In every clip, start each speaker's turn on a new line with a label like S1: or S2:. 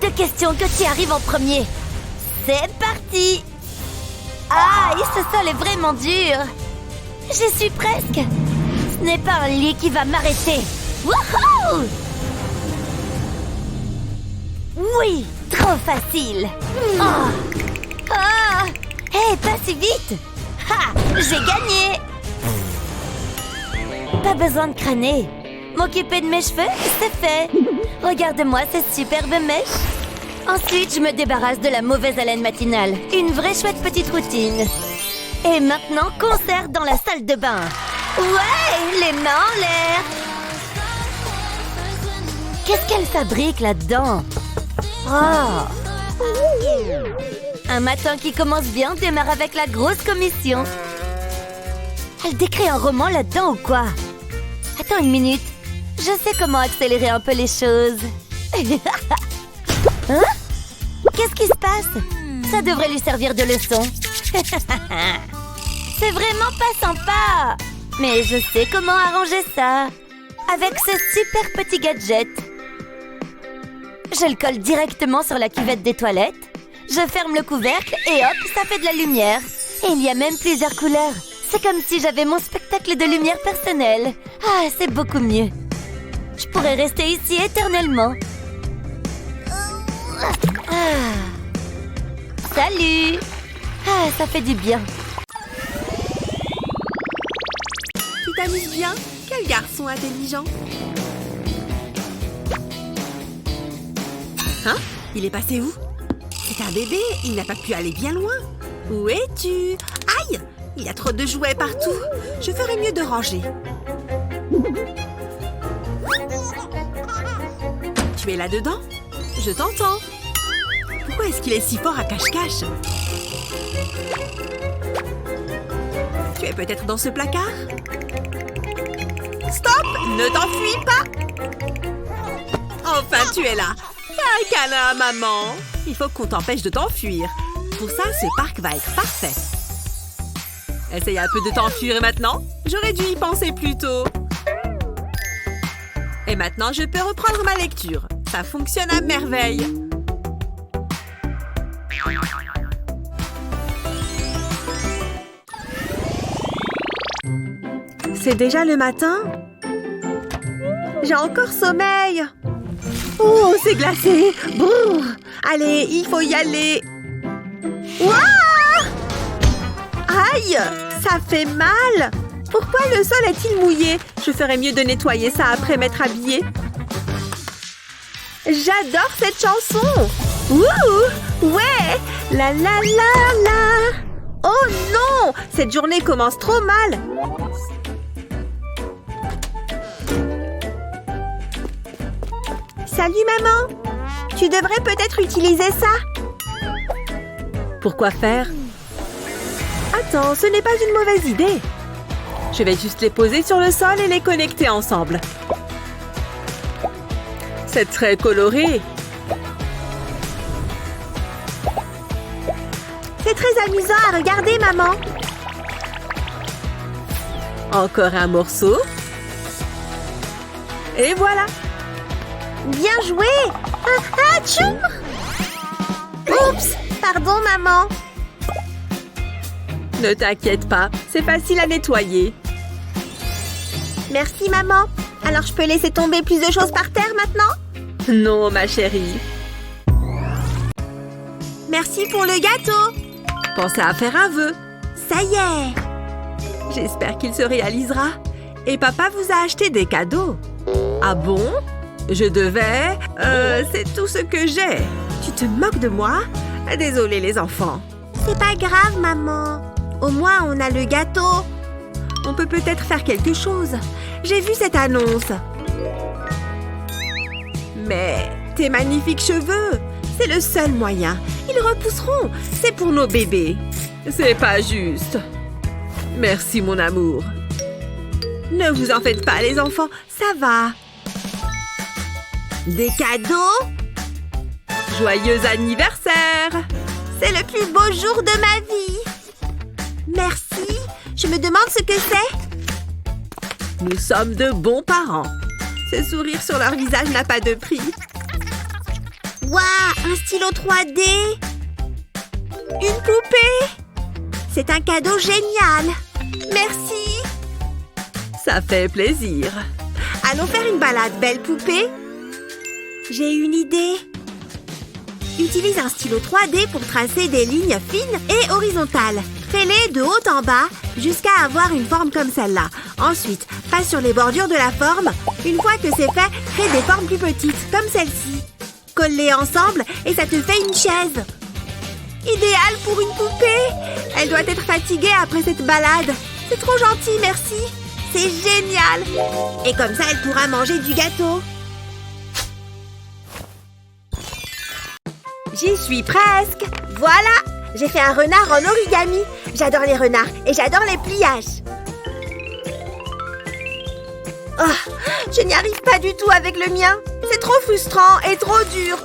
S1: de question que tu arrives en premier. C'est parti. Ah, et ce sol est vraiment dur. J'y suis presque. Ce n'est pas un lit qui va m'arrêter. Wouhou! Oui, trop facile. Oh. Ah. Hé, pas si vite. Ha, j'ai gagné. Pas besoin de crâner. M'occuper de mes cheveux, c'est fait. Regarde-moi ces superbes mèches. Ensuite, je me débarrasse de la mauvaise haleine matinale. Une vraie chouette petite routine. Et maintenant, concert dans la salle de bain. Ouais, les mains en l'air. Qu'est-ce qu'elle fabrique là-dedans? Oh. Un matin qui commence bien démarre avec la grosse commission. Elle décrit un roman là-dedans ou quoi? Attends une minute. Je sais comment accélérer un peu les choses. Hein? Qu'est-ce qui se passe? Ça devrait lui servir de leçon. C'est vraiment pas sympa. Mais je sais comment arranger ça. Avec ce super petit gadget. Je le colle directement sur la cuvette des toilettes. Je ferme le couvercle et hop, ça fait de la lumière. Et il y a même plusieurs couleurs. C'est comme si j'avais mon spectacle de lumière personnel. Ah, c'est beaucoup mieux. Je pourrais rester ici éternellement. Ah. Salut! Ah, ça fait du bien.
S2: Tu t'amuses bien? Quel garçon intelligent! Hein? Il est passé où? C'est un bébé, il n'a pas pu aller bien loin. Où es-tu? Aïe! Il y a trop de jouets partout. Je ferais mieux de ranger. Tu es là-dedans? Je t'entends. Pourquoi est-ce qu'il est si fort à cache-cache? Tu es peut-être dans ce placard? Stop! Ne t'enfuis pas! Enfin, tu es là! Un câlin à maman! Il faut qu'on t'empêche de t'enfuir. Pour ça, ce parc va être parfait. Essaye un peu de t'enfuir maintenant. J'aurais dû y penser plus tôt. Et maintenant, je peux reprendre ma lecture. Ça fonctionne à merveille. C'est déjà le matin? J'ai encore sommeil. Oh, c'est glacé. Brrr. Allez, il faut y aller. Ouah! Aïe! Ça fait mal! Pourquoi le sol est-il mouillé? Je ferais mieux de nettoyer ça après m'être habillée. J'adore cette chanson! Ouh! Ouais! La la la la! Oh non! Cette journée commence trop mal! Salut maman! Tu devrais peut-être utiliser ça! Pourquoi faire? Attends, ce n'est pas une mauvaise idée. Je vais juste les poser sur le sol et les connecter ensemble. C'est très coloré. C'est très amusant à regarder, maman. Encore un morceau. Et voilà. Bien joué. Ah, tchou! Oups, pardon, maman. Ne t'inquiète pas, c'est facile à nettoyer. Merci, maman. Alors, je peux laisser tomber plus de choses par terre maintenant? Non, ma chérie. Merci pour le gâteau. Pensez à faire un vœu. Ça y est. J'espère qu'il se réalisera. Et papa vous a acheté des cadeaux. Ah bon? Je devais... c'est tout ce que j'ai. Tu te moques de moi? Désolée, les enfants. C'est pas grave, maman. Au moins, on a le gâteau. On peut peut-être faire quelque chose. J'ai vu cette annonce. Mais tes magnifiques cheveux, c'est le seul moyen. Ils repousseront. C'est pour nos bébés. C'est pas juste. Merci, mon amour. Ne vous en faites pas, les enfants. Ça va. Des cadeaux? Joyeux anniversaire! C'est le plus beau jour de ma vie. Merci. Je me demande ce que c'est. Nous sommes de bons parents. Ce sourire sur leur visage n'a pas de prix. Waouh! Un stylo 3D. Une poupée. C'est un cadeau génial. Merci. Ça fait plaisir. Allons faire une balade, belle poupée. J'ai une idée. Utilise un stylo 3D pour tracer des lignes fines et horizontales. Fais-les de haut en bas jusqu'à avoir une forme comme celle-là. Ensuite, passe sur les bordures de la forme. Une fois que c'est fait, crée des formes plus petites, comme celle-ci. Colle-les ensemble et ça te fait une chaise. Idéal pour une poupée. Elle doit être fatiguée après cette balade. C'est trop gentil, merci. C'est génial. Et comme ça, elle pourra manger du gâteau. J'y suis presque. Voilà, j'ai fait un renard en origami. J'adore les renards et j'adore les pliages. Oh, je n'y arrive pas du tout avec le mien. C'est trop frustrant et trop dur.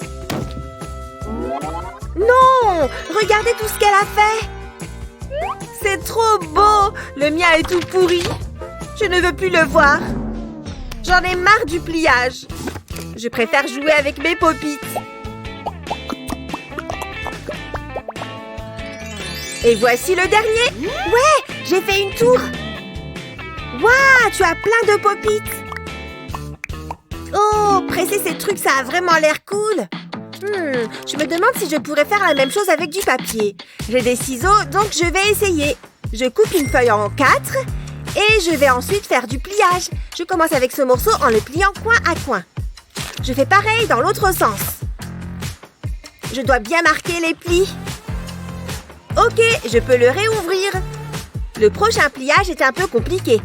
S2: Non, regardez tout ce qu'elle a fait. C'est trop beau. Le mien est tout pourri. Je ne veux plus le voir. J'en ai marre du pliage. Je préfère jouer avec mes pop-it. Et voici le dernier. Ouais, j'ai fait une tour. Waouh, tu as plein de pop-it. Oh, presser ces trucs, ça a vraiment l'air cool. Je me demande si je pourrais faire la même chose avec du papier. J'ai des ciseaux, donc je vais essayer. Je coupe une feuille en 4 et je vais ensuite faire du pliage. Je commence avec ce morceau en le pliant coin à coin. Je fais pareil dans l'autre sens. Je dois bien marquer les plis. Ok, je peux le réouvrir. Le prochain pliage est un peu compliqué.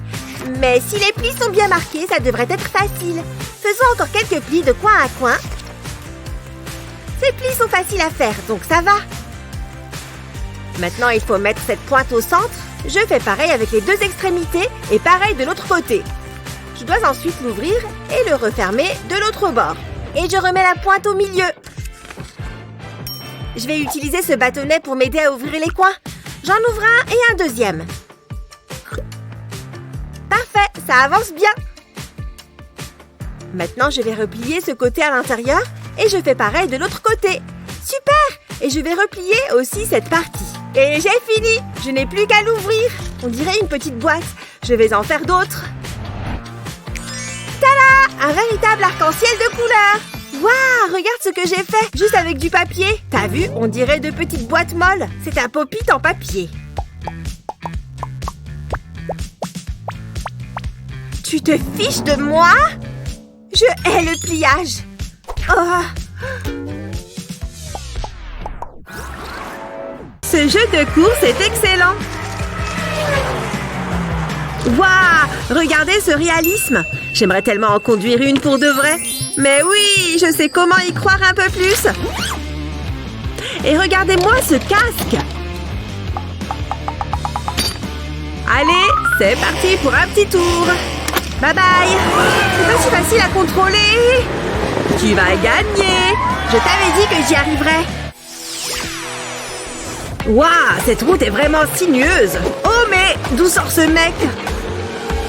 S2: Mais si les plis sont bien marqués, ça devrait être facile. Faisons encore quelques plis de coin à coin. Ces plis sont faciles à faire, donc ça va. Maintenant, il faut mettre cette pointe au centre. Je fais pareil avec les deux extrémités et pareil de l'autre côté. Je dois ensuite l'ouvrir et le refermer de l'autre bord. Et je remets la pointe au milieu. Je vais utiliser ce bâtonnet pour m'aider à ouvrir les coins. J'en ouvre un et un deuxième. Parfait, ça avance bien. Maintenant, je vais replier ce côté à l'intérieur et je fais pareil de l'autre côté. Super! Et je vais replier aussi cette partie. Et j'ai fini! Je n'ai plus qu'à l'ouvrir. On dirait une petite boîte. Je vais en faire d'autres. Tada! Un véritable arc-en-ciel de couleurs! Waouh! Regarde ce que j'ai fait, juste avec du papier. T'as vu? On dirait de petites boîtes molles. C'est un pop-it en papier. Tu te fiches de moi? Je hais le pliage. Oh. Ce jeu de course est excellent. Waouh! Regardez ce réalisme. J'aimerais tellement en conduire une pour de vrai. Mais oui, je sais comment y croire un peu plus. Et regardez-moi ce casque. Allez, c'est parti pour un petit tour. Bye bye. C'est pas si facile à contrôler. Tu vas gagner. Je t'avais dit que j'y arriverais. Waouh, cette route est vraiment sinueuse. Oh, mais d'où sort ce mec?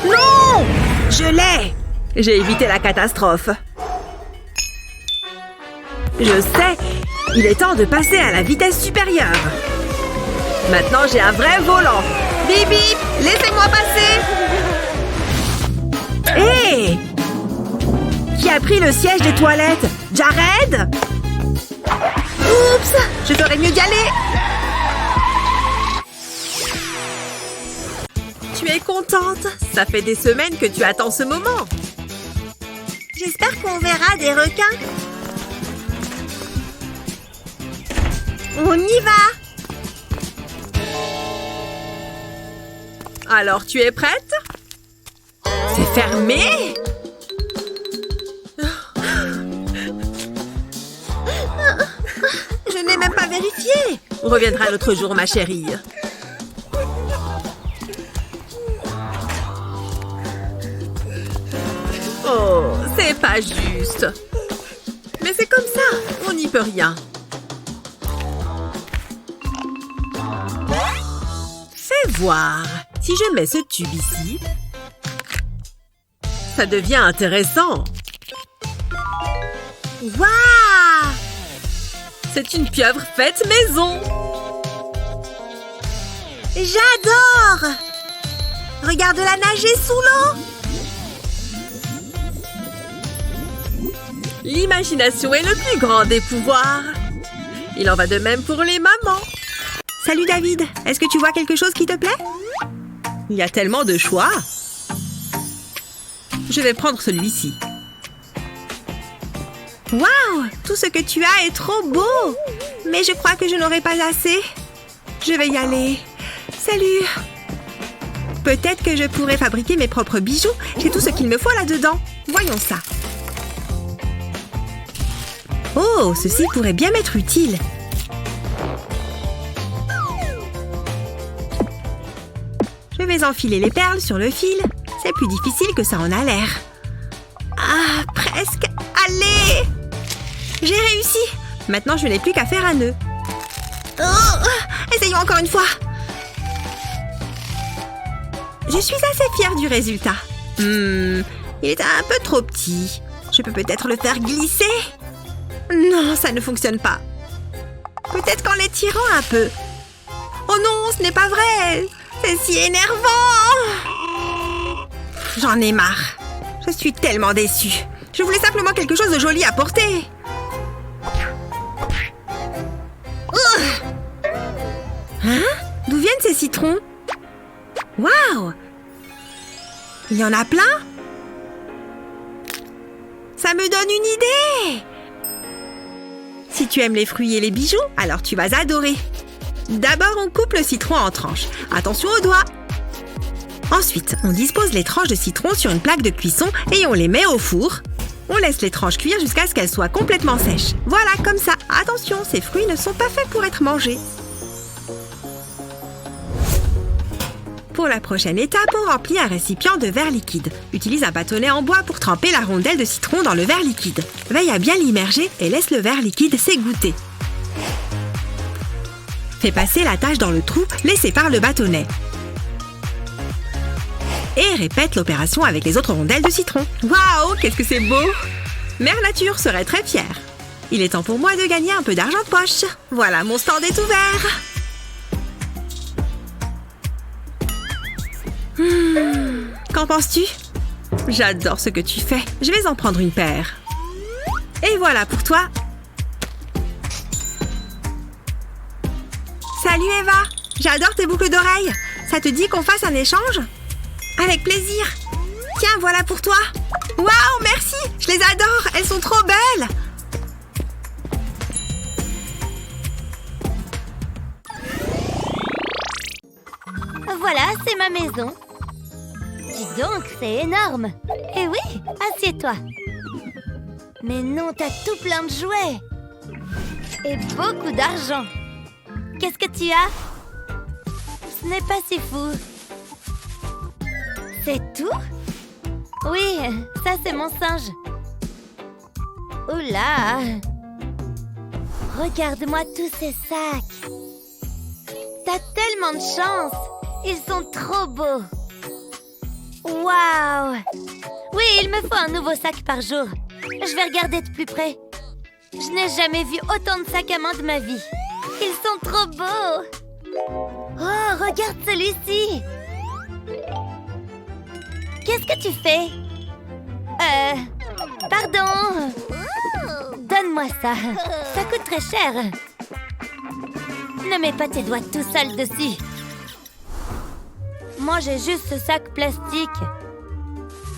S2: Non! Je l'ai. J'ai évité la catastrophe. Je sais, il est temps de passer à la vitesse supérieure. Maintenant, j'ai un vrai volant. Bip bip, laissez-moi passer. Hé! Qui a pris le siège des toilettes? Jared? Oups! Je ferais mieux d'y aller. Tu es contente? Ça fait des semaines que tu attends ce moment. J'espère qu'on verra des requins. On y va! Alors, tu es prête? C'est fermé? Je n'ai même pas vérifié. On reviendra l'autre jour, ma chérie. Oh, c'est pas juste. Mais c'est comme ça, on n'y peut rien. Fais voir. Si je mets ce tube ici, ça devient intéressant. Waouh! C'est une pieuvre faite maison. J'adore! Regarde-la nager sous l'eau. L'imagination est le plus grand des pouvoirs. Il en va de même pour les mamans. Salut David, est-ce que tu vois quelque chose qui te plaît? Il y a tellement de choix. Je vais prendre celui-ci. Waouh! Tout ce que tu as est trop beau! Mais je crois que je n'aurai pas assez. Je vais y aller. Salut! Peut-être que je pourrais fabriquer mes propres bijoux. J'ai tout ce qu'il me faut là-dedans. Voyons ça. Oh, ceci pourrait bien m'être utile. Je vais enfiler les perles sur le fil. C'est plus difficile que ça en a l'air. Ah, presque. Allez! J'ai réussi. Maintenant, je n'ai plus qu'à faire un nœud. Oh, essayons encore une fois. Je suis assez fière du résultat. Il est un peu trop petit. Je peux peut-être le faire glisser. Non, ça ne fonctionne pas. Peut-être qu'en l'étirant un peu. Oh non, ce n'est pas vrai. C'est si énervant. J'en ai marre. Je suis tellement déçue. Je voulais simplement quelque chose de joli à porter. Hein? D'où viennent ces citrons? Waouh! Il y en a plein? Ça me donne une idée! Si tu aimes les fruits et les bijoux, alors tu vas adorer. D'abord, on coupe le citron en tranches. Attention aux doigts! Ensuite, on dispose les tranches de citron sur une plaque de cuisson et on les met au four. On laisse les tranches cuire jusqu'à ce qu'elles soient complètement sèches. Voilà, comme ça. Attention, ces fruits ne sont pas faits pour être mangés. Pour la prochaine étape, on remplit un récipient de verre liquide. Utilise un bâtonnet en bois pour tremper la rondelle de citron dans le verre liquide. Veille à bien l'immerger et laisse le verre liquide s'égoutter. Fais passer la tâche dans le trou laissé par le bâtonnet. Et répète l'opération avec les autres rondelles de citron. Waouh, qu'est-ce que c'est beau! Mère Nature serait très fière. Il est temps pour moi de gagner un peu d'argent de poche. Voilà, mon stand est ouvert. Qu'en penses-tu? J'adore ce que tu fais. Je vais en prendre une paire. Et voilà pour toi. Salut Eva. J'adore tes boucles d'oreilles. Ça te dit qu'on fasse un échange? Avec plaisir. Tiens, voilà pour toi. Waouh, merci. Je les adore. Elles sont trop belles.
S1: Voilà, c'est ma maison. Dis donc, c'est énorme. Eh oui, assieds-toi. Mais non, t'as tout plein de jouets. Et beaucoup d'argent. Qu'est-ce que tu as? Ce n'est pas si fou. C'est tout? Oui, ça c'est mon singe. Oula! Regarde-moi tous ces sacs. T'as tellement de chance. Ils sont trop beaux. Waouh! Oui, il me faut un nouveau sac par jour. Je vais regarder de plus près. Je n'ai jamais vu autant de sacs à main de ma vie. Ils sont trop beaux. Oh, regarde celui-ci. Qu'est-ce que tu fais? Pardon. Donne-moi ça. Ça coûte très cher. Ne mets pas tes doigts tout sales dessus. Moi, j'ai juste ce sac plastique.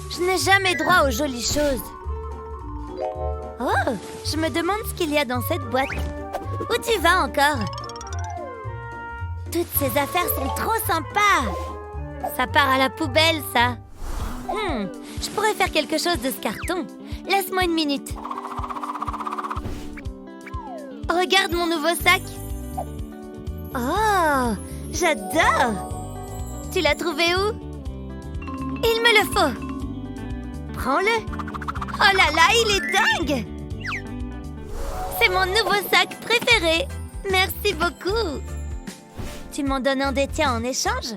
S1: Je n'ai jamais droit aux jolies choses. Oh, je me demande ce qu'il y a dans cette boîte. Où tu vas encore? Toutes ces affaires sont trop sympas. Ça part à la poubelle, ça. Je pourrais faire quelque chose de ce carton. Laisse-moi une minute. Regarde mon nouveau sac. Oh, j'adore. Tu l'as trouvé où? Il me le faut. Prends-le. Oh là là, il est dingue. C'est mon nouveau sac préféré. Merci beaucoup. Tu m'en donnes un des tiens en échange?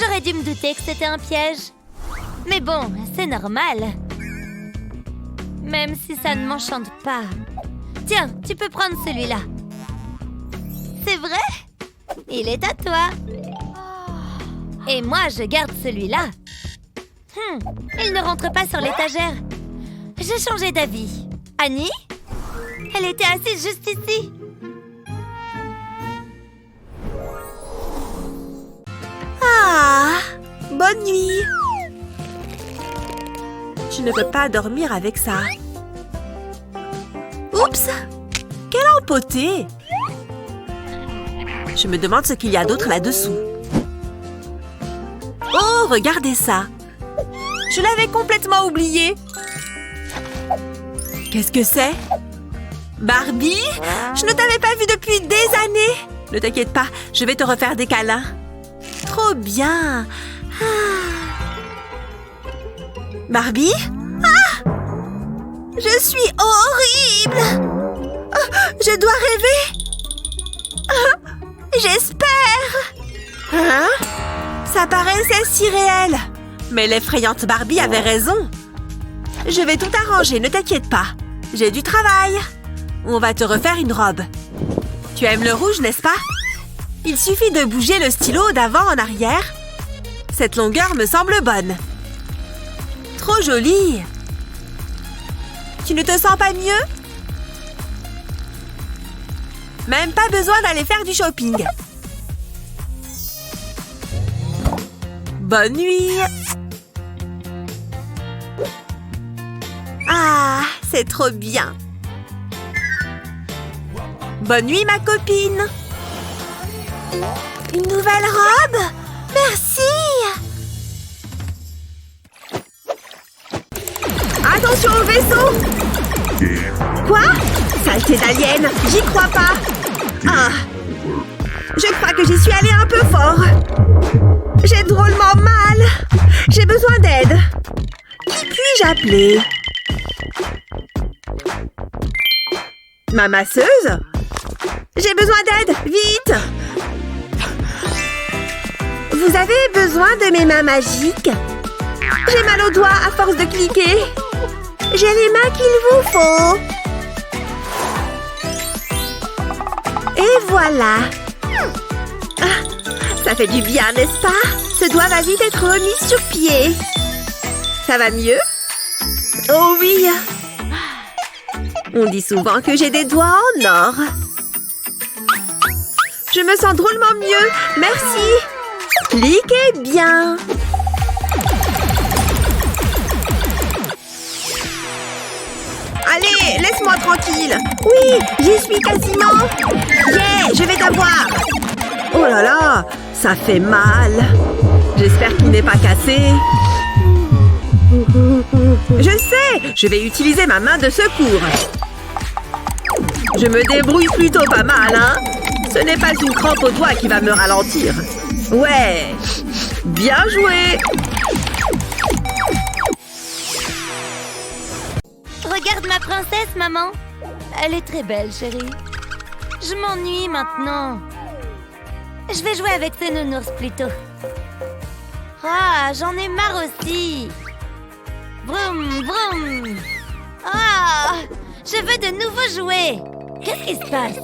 S1: J'aurais dû me douter que c'était un piège. Mais bon, c'est normal. Même si ça ne m'enchante pas. Tiens, tu peux prendre celui-là. C'est vrai? Il est à toi. Et moi, je garde celui-là. Il ne rentre pas sur l'étagère. J'ai changé d'avis. Annie? Elle était assise juste ici.
S2: Ah, bonne nuit. Je ne peux pas dormir avec ça. Oups! Quelle empotée! Je me demande ce qu'il y a d'autre là-dessous. Oh, regardez ça! Je l'avais complètement oublié. Qu'est-ce que c'est? Barbie? Je ne t'avais pas vue depuis des années. Ne t'inquiète pas, je vais te refaire des câlins. Trop bien! Barbie? Ah! Je suis horrible! Oh, je dois rêver! Ah, j'espère! Hein? Ça paraissait si réel! Mais l'effrayante Barbie avait raison! Je vais tout arranger, ne t'inquiète pas. J'ai du travail. On va te refaire une robe. Tu aimes le rouge, n'est-ce pas? Il suffit de bouger le stylo d'avant en arrière. Cette longueur me semble bonne. Trop jolie! Tu ne te sens pas mieux? Même pas besoin d'aller faire du shopping. Bonne nuit! Ah, c'est trop bien! Bonne nuit, ma copine! Une nouvelle robe? Merci! Attention au vaisseau! Quoi? Saleté d'alien! J'y crois pas! Ah! Je crois que j'y suis allée un peu fort! J'ai drôlement mal! J'ai besoin d'aide! Qui puis-je appeler? Ma masseuse? J'ai besoin d'aide! Vite! Vous avez besoin de mes mains magiques? J'ai mal aux doigts à force de cliquer. J'ai les mains qu'il vous faut. Et voilà. Ah, ça fait du bien, n'est-ce pas? Ce doigt va vite être remis sur pied. Ça va mieux? Oh oui. On dit souvent que j'ai des doigts en or. Je me sens drôlement mieux. Merci. Cliquez bien. Allez, laisse-moi tranquille. Oui, j'y suis quasiment. Yeah, je vais t'avoir. Oh là là, ça fait mal. J'espère qu'il n'est pas cassé. Je sais, je vais utiliser ma main de secours. Je me débrouille plutôt pas mal, hein. Ce n'est pas une crampe au doigt qui va me ralentir. Ouais, bien joué.
S1: Regarde ma princesse, maman. Elle est très belle, chérie. Je m'ennuie maintenant. Je vais jouer avec ces nounours plutôt. Ah, j'en ai marre aussi. Vroom, vroom. Ah, je veux de nouveaux jouets. Qu'est-ce qui se passe?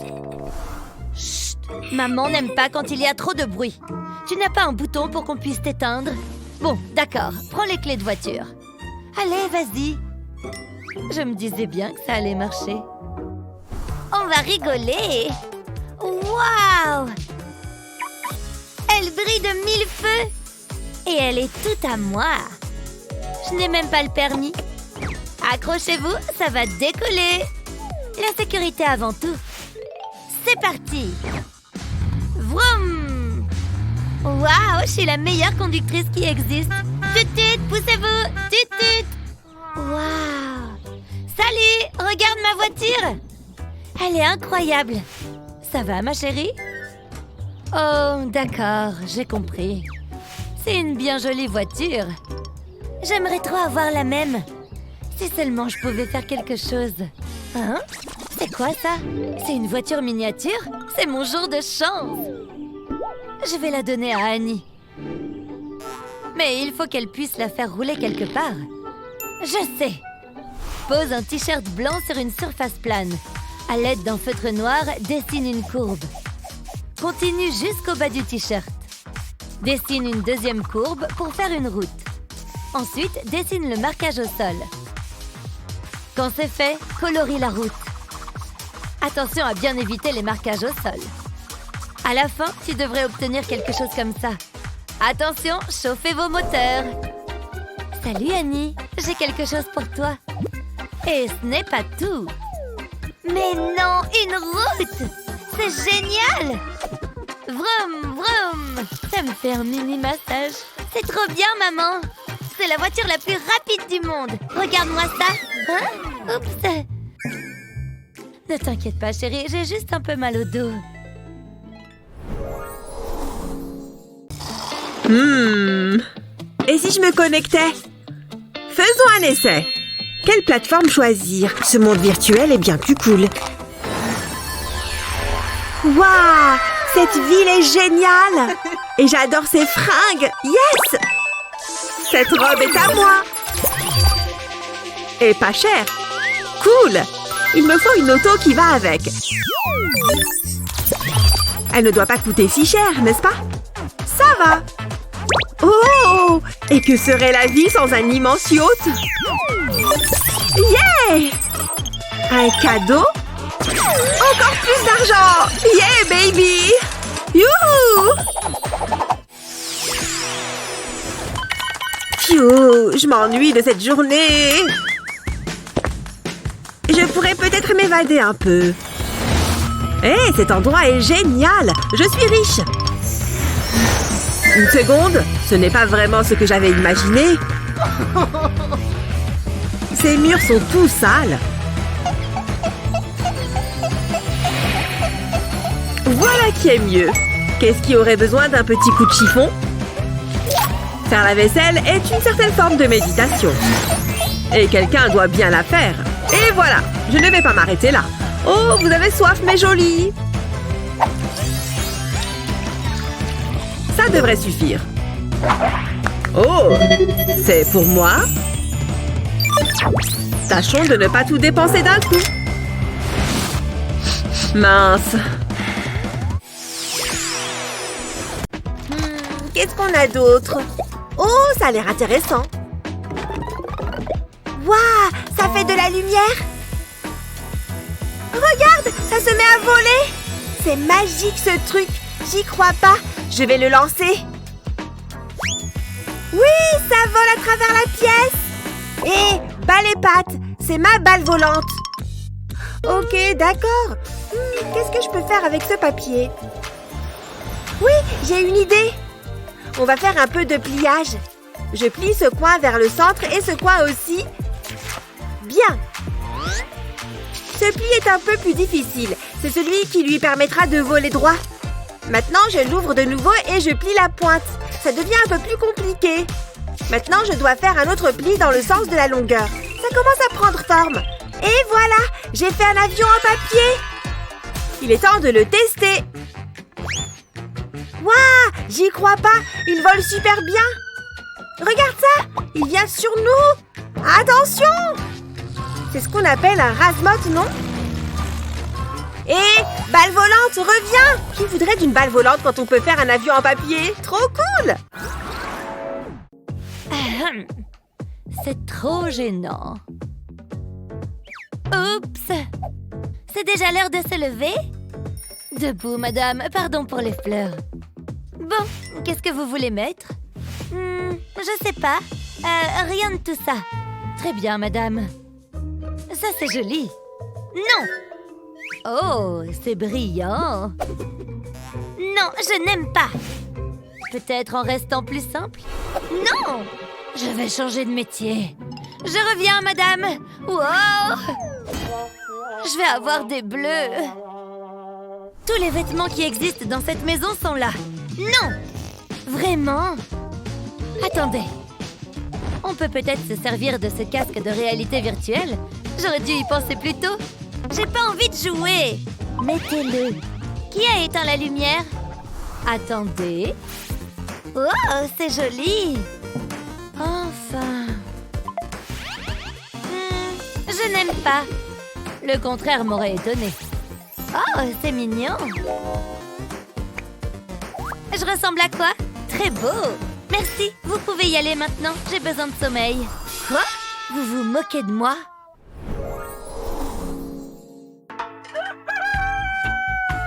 S1: Chut, maman n'aime pas quand il y a trop de bruit. Tu n'as pas un bouton pour qu'on puisse t'éteindre? Bon, d'accord, prends les clés de voiture. Allez, vas-y. Je me disais bien que ça allait marcher. On va rigoler. Waouh! Elle brille de mille feux. Et elle est toute à moi. Je n'ai même pas le permis. Accrochez-vous, ça va décoller. La sécurité avant tout. C'est parti. Vroom! Waouh, je suis la meilleure conductrice qui existe. Tut-tut, poussez-vous. Tut-tut. Waouh! Salut, regarde ma voiture. Elle est incroyable. Ça va, ma chérie? Oh, d'accord, j'ai compris. C'est une bien jolie voiture. J'aimerais trop avoir la même. Si seulement je pouvais faire quelque chose. Hein? C'est quoi ça? C'est une voiture miniature? C'est mon jour de chance. Je vais la donner à Annie. Mais il faut qu'elle puisse la faire rouler quelque part. Je sais. Pose un t-shirt blanc sur une surface plane. À l'aide d'un feutre noir, dessine une courbe. Continue jusqu'au bas du t-shirt. Dessine une deuxième courbe pour faire une route. Ensuite, dessine le marquage au sol. Quand c'est fait, colorie la route. Attention à bien éviter les marquages au sol. À la fin, tu devrais obtenir quelque chose comme ça. Attention, chauffez vos moteurs. Salut Annie, j'ai quelque chose pour toi. Et ce n'est pas tout. Mais non, une route! C'est génial! Vroom, vroom! Ça me fait un mini-massage. C'est trop bien, maman! C'est la voiture la plus rapide du monde! Regarde-moi ça! Hein? Oups! Ne t'inquiète pas, chérie, j'ai juste un peu mal au dos.
S2: Et si je me connectais? Faisons un essai. Quelle plateforme choisir? Ce monde virtuel est bien plus cool. Waouh! Cette ville est géniale! Et j'adore ces fringues! Yes! Cette robe est à moi! Et pas chère! Cool! Il me faut une auto qui va avec. Elle ne doit pas coûter si cher, n'est-ce pas? Ça va! Oh! Et que serait la vie sans un immense yacht? Yeah! Un cadeau? Encore plus d'argent! Yeah, baby! Youhou! Phew, je m'ennuie de cette journée. Je pourrais peut-être m'évader un peu. Hé, cet endroit est génial! Je suis riche! Une seconde, ce n'est pas vraiment ce que j'avais imaginé. Ces murs sont tout sales. Voilà qui est mieux. Qu'est-ce qui aurait besoin d'un petit coup de chiffon? Faire la vaisselle est une certaine forme de méditation. Et quelqu'un doit bien la faire. Et voilà, je ne vais pas m'arrêter là. Oh, vous avez soif, mes jolies. Ça devrait suffire. Oh, c'est pour moi. Tâchons de ne pas tout dépenser d'un coup. Mince. Qu'est-ce qu'on a d'autre? Oh, ça a l'air intéressant. Waouh, ça fait de la lumière. Regarde, ça se met à voler. C'est magique ce truc. J'y crois pas. Je vais le lancer. Oui, ça vole à travers la pièce. Hé, balle et pattes, c'est ma balle volante. Ok, d'accord. Qu'est-ce que je peux faire avec ce papier? Oui, j'ai une idée. On va faire un peu de pliage. Je plie ce coin vers le centre et ce coin aussi. Bien. Ce pli est un peu plus difficile. C'est celui qui lui permettra de voler droit. Maintenant, je l'ouvre de nouveau et je plie la pointe. Ça devient un peu plus compliqué. Maintenant, je dois faire un autre pli dans le sens de la longueur. Ça commence à prendre forme. Et voilà, j'ai fait un avion en papier. Il est temps de le tester. Waouh, j'y crois pas. Il vole super bien. Regarde ça, il vient sur nous. Attention! C'est ce qu'on appelle un rase-motte, non? Hé, balle volante, reviens! Qui voudrait d'une balle volante quand on peut faire un avion en papier? Trop cool!
S1: C'est trop gênant. Oups! C'est déjà l'heure de se lever? Debout, madame. Pardon pour les fleurs. Bon, qu'est-ce que vous voulez mettre? Je sais pas. Rien de tout ça. Très bien, madame. Ça, c'est joli. Non! Oh, c'est brillant. Non, je n'aime pas. Peut-être en restant plus simple? Non! Je vais changer de métier. Je reviens, madame. Wow! Je vais avoir des bleus. Tous les vêtements qui existent dans cette maison sont là. Non! Vraiment? Attendez. On peut peut-être se servir de ce casque de réalité virtuelle. J'aurais dû y penser plus tôt. J'ai pas envie de jouer. Mettez-le. Qui a éteint la lumière? Attendez. Oh, c'est joli. Enfin. Je n'aime pas. Le contraire m'aurait étonné. Oh, c'est mignon. Je ressemble à quoi? Très beau. Merci, vous pouvez y aller maintenant. J'ai besoin de sommeil. Quoi? Vous vous moquez de moi?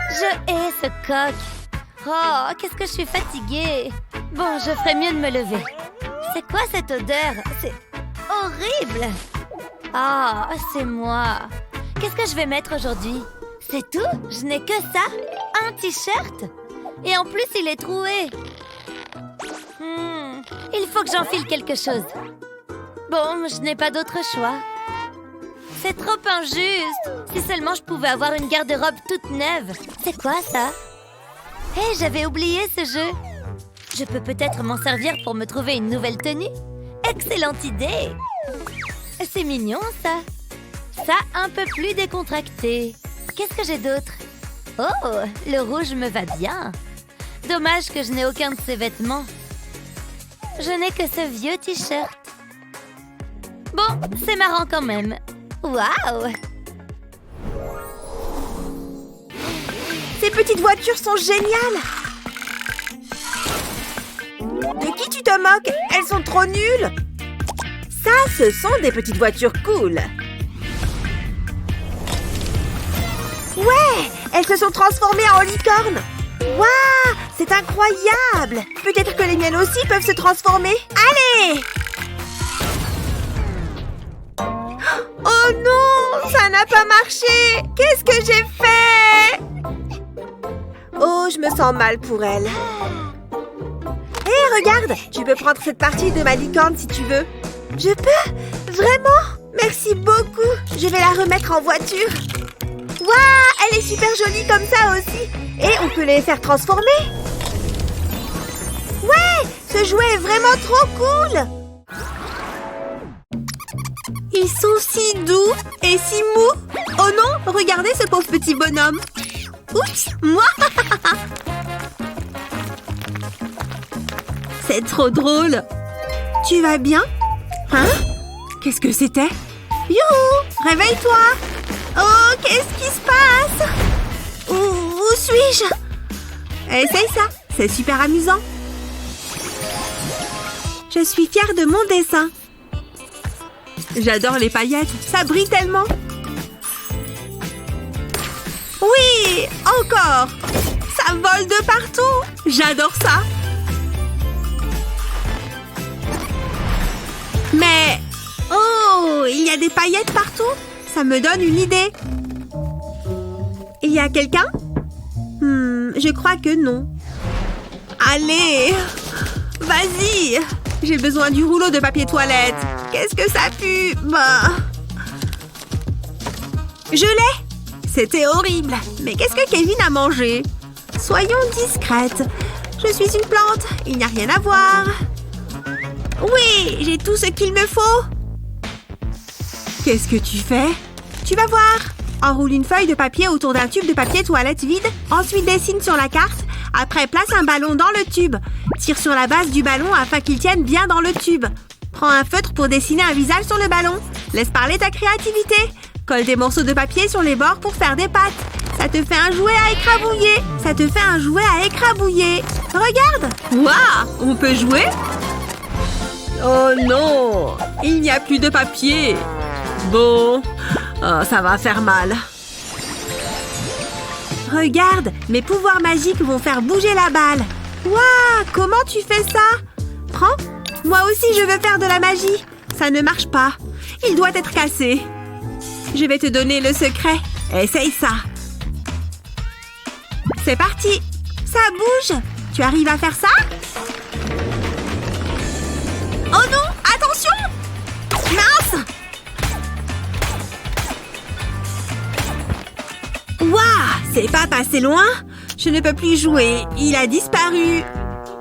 S1: Je hais ce coq. Oh, qu'est-ce que je suis fatiguée. Bon, je ferais mieux de me lever. C'est quoi cette odeur? C'est horrible. Ah, c'est moi. Qu'est-ce que je vais mettre aujourd'hui? C'est tout? Je n'ai que ça? Un t-shirt? Et en plus, il est troué. Il faut que j'enfile quelque chose. Bon, je n'ai pas d'autre choix. C'est trop injuste. Si seulement je pouvais avoir une garde-robe toute neuve. C'est quoi ça? Hé, j'avais oublié ce jeu. Je peux peut-être m'en servir pour me trouver une nouvelle tenue. Excellente idée. C'est mignon, ça. Ça, un peu plus décontracté. Qu'est-ce que j'ai d'autre? Oh, le rouge me va bien. Dommage que je n'ai aucun de ces vêtements. Je n'ai que ce vieux t-shirt. Bon, c'est marrant quand même. Waouh!
S2: Ces petites voitures sont géniales! De qui tu te moques? Elles sont trop nulles! Ça, ce sont des petites voitures cool! Ouais! Elles se sont transformées en licornes! Waouh! C'est incroyable! Peut-être que les miennes aussi peuvent se transformer! Allez! Oh non! Ça n'a pas marché! Qu'est-ce que j'ai fait? Oh, je me sens mal pour elle. Hé, regarde! Tu peux prendre cette partie de ma licorne si tu veux. Je peux? Vraiment? Merci beaucoup! Je vais la remettre en voiture. Waouh! Elle est super jolie comme ça aussi! Et on peut les faire transformer! Ouais! Ce jouet est vraiment trop cool! Ils sont si doux et si mous! Oh non! Regardez ce pauvre petit bonhomme! Oups! Moi! C'est trop drôle! Tu vas bien? Hein? Qu'est-ce que c'était? Youhou! Réveille-toi! Oh, qu'est-ce qui se passe? Où suis-je? Essaye ça, c'est super amusant. Je suis fière de mon dessin. J'adore les paillettes, ça brille tellement. Oui, encore. Ça vole de partout. J'adore ça. Mais... oh, il y a des paillettes partout. Ça me donne une idée. Il y a quelqu'un? Je crois que non. Allez! Vas-y! J'ai besoin du rouleau de papier toilette. Qu'est-ce que ça pue? Bah. Je l'ai! C'était horrible. Mais qu'est-ce que Kevin a mangé? Soyons discrètes. Je suis une plante. Il n'y a rien à voir. Oui, j'ai tout ce qu'il me faut. Qu'est-ce que tu fais? Tu vas voir. Enroule une feuille de papier autour d'un tube de papier toilette vide. Ensuite, dessine sur la carte. Après, place un ballon dans le tube. Tire sur la base du ballon afin qu'il tienne bien dans le tube. Prends un feutre pour dessiner un visage sur le ballon. Laisse parler ta créativité. Colle des morceaux de papier sur les bords pour faire des pattes. Ça te fait un jouet à écrabouiller. Ça te fait un jouet à écrabouiller. Regarde. Waouh, on peut jouer? Oh non, il n'y a plus de papier. Bon, oh, ça va faire mal. Regarde, mes pouvoirs magiques vont faire bouger la balle. Waouh, comment tu fais ça? Prends, moi aussi je veux faire de la magie. Ça ne marche pas. Il doit être cassé. Je vais te donner le secret. Essaye ça. C'est parti. Ça bouge. Tu arrives à faire ça? Oh non, attention! Mince! Waouh, c'est pas passé loin. Je ne peux plus jouer. Il a disparu.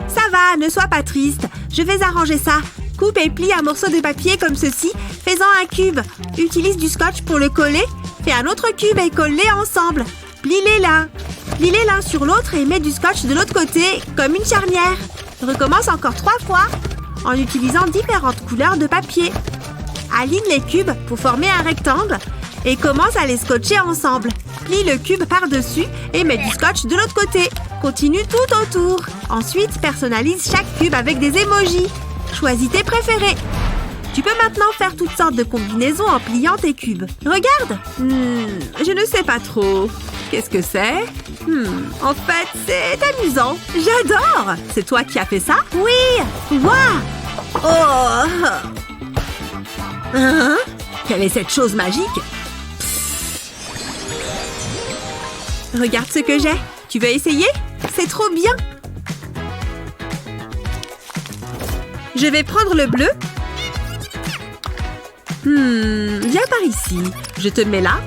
S2: Ça va, ne sois pas triste. Je vais arranger ça. Coupe et plie un morceau de papier comme ceci, faisant un cube. Utilise du scotch pour le coller. Fais un autre cube et colle-les ensemble. Plie-les l'un. Plie-les l'un sur l'autre et mets du scotch de l'autre côté, comme une charnière. Recommence encore 3 fois, en utilisant différentes couleurs de papier. Aligne les cubes pour former un rectangle. et commence à les scotcher ensemble. Plie le cube par-dessus et mets du scotch de l'autre côté. Continue tout autour. Ensuite, personnalise chaque cube avec des emojis. Choisis tes préférés. Tu peux maintenant faire toutes sortes de combinaisons en pliant tes cubes. Regarde! Je ne sais pas trop. Qu'est-ce que c'est? En fait, c'est amusant. J'adore! C'est toi qui as fait ça? Oui! Waouh! Oh! Hein? Quelle est cette chose magique? Regarde ce que j'ai. Tu veux essayer? C'est trop bien! Je vais prendre le bleu. Viens par ici. Je te mets là.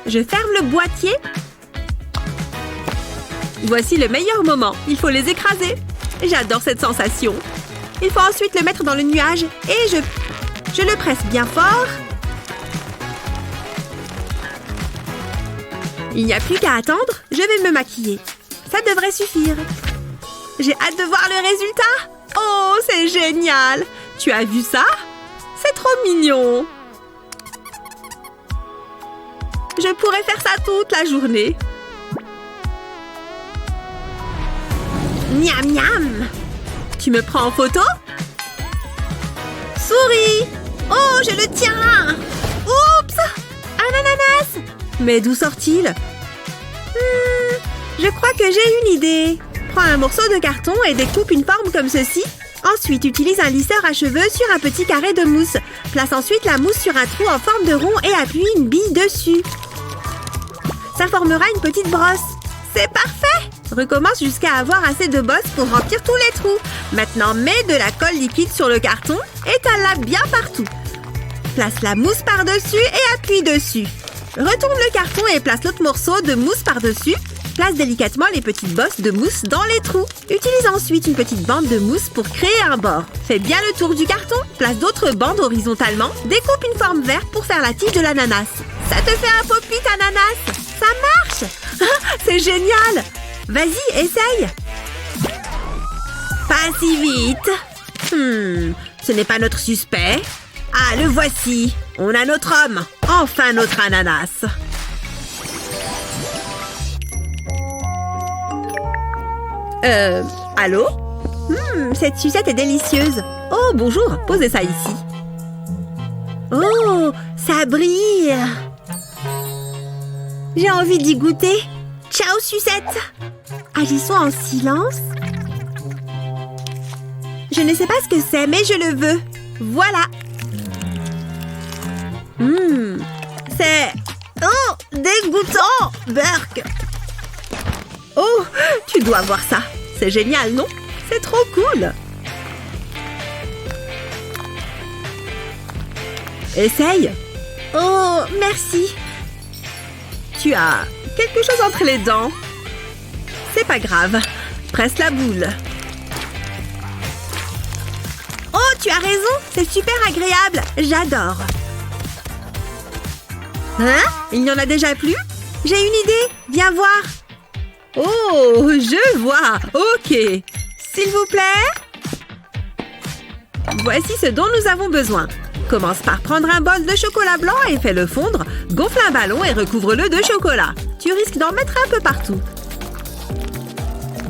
S2: Je ferme le boîtier. Voici le meilleur moment. Il faut les écraser. J'adore cette sensation. Il faut ensuite le mettre dans le nuage et je le presse bien fort. Il n'y a plus qu'à attendre. Je vais me maquiller. Ça devrait suffire. J'ai hâte de voir le résultat. Oh, c'est génial! Tu as vu ça? C'est trop mignon! Je pourrais faire ça toute la journée. Miam miam! Tu me prends en photo? Souris! Oh, je le tiens! Oups! Un ananas! Mais d'où sort-il? Je crois que j'ai une idée. Prends un morceau de carton et découpe une forme comme ceci. Ensuite, utilise un lisseur à cheveux sur un petit carré de mousse. Place ensuite la mousse sur un trou en forme de rond et appuie une bille dessus. Ça formera une petite brosse. C'est parfait! Recommence jusqu'à avoir assez de bosses pour remplir tous les trous. Maintenant, mets de la colle liquide sur le carton et étale-la bien partout. Place la mousse par-dessus et appuie dessus. Retourne le carton et place l'autre morceau de mousse par-dessus. Place délicatement les petites bosses de mousse dans les trous. Utilise ensuite une petite bande de mousse pour créer un bord. Fais bien le tour du carton. Place d'autres bandes horizontalement. Découpe une forme verte pour faire la tige de l'ananas. Ça te fait un pop-it ananas. Ça marche! Ah, c'est génial! Vas-y, essaye! Pas si vite! Ce n'est pas notre suspect. Ah, le voici! On a notre homme! Enfin notre ananas! Allô? Cette sucette est délicieuse. Oh, bonjour, posez ça ici. Oh, ça brille. J'ai envie d'y goûter. Ciao, sucette. Agissons en silence. Je ne sais pas ce que c'est, mais je le veux. Voilà. C'est... Oh, dégoûtant, Burk. Oh, tu dois voir ça. C'est génial, non? C'est trop cool. Essaye. Oh, merci. Tu as quelque chose entre les dents. C'est pas grave. Presse la boule. Oh, tu as raison. C'est super agréable. J'adore. Hein? Il n'y en a déjà plus? J'ai une idée. Viens voir. Oh, je vois. Ok. S'il vous plaît. Voici ce dont nous avons besoin. Commence par prendre un bol de chocolat blanc et fais-le fondre. Gonfle un ballon et recouvre-le de chocolat. Tu risques d'en mettre un peu partout.